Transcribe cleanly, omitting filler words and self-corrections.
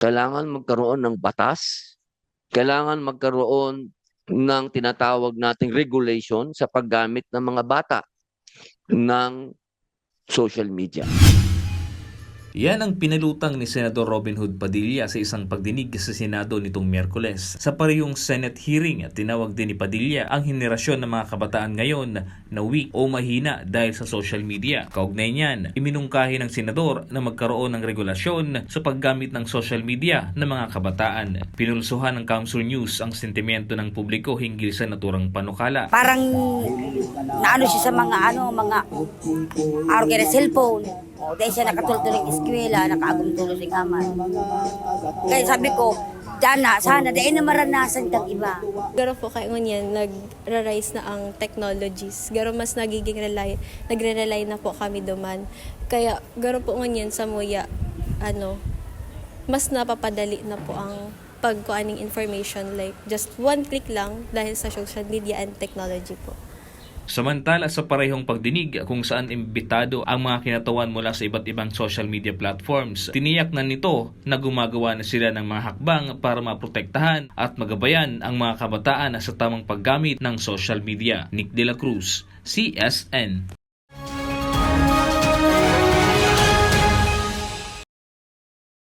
Kailangan magkaroon ng batas, kailangan magkaroon ng tinatawag nating regulation sa paggamit ng mga bata ng social media. Yan ang pinalutang ni Senador Robin Hood Padilla sa isang pagdinig sa Senado nitong Miyerkules. Sa parehong Senate hearing, tinawag din ni Padilla ang henerasyon ng mga kabataan ngayon na weak o mahina dahil sa social media. Kaugnay niyan, iminungkahi ng Senador na magkaroon ng regulasyon sa paggamit ng social media ng mga kabataan. Pinulsuhan ng Council News ang sentimiento ng publiko hinggil sa naturang panukala. Parang naano siya sa mga araw kaya cellphone. O, dahil siya nakatulog ng eskwela, nakaagum-tulog ng kamay. Kaya sabi ko, sana, dahil na maranasan kang iba. Garo po kay ngunyan, nag-rise na ang technologies. Garo mas nagre-rely na po kami duman. Kaya garo po ngunyan sa muya, mas napapadali na po ang pagkuaning information, like just one click lang dahil sa social media and technology po. Samantala sa parehong pagdinig kung saan imbitado ang mga kinatawan mula sa iba't ibang social media platforms, tiniyak na nito na gumagawa na sila ng mga hakbang para maprotektahan at magabayan ang mga kabataan sa tamang paggamit ng social media. Nick De La Cruz, CSN.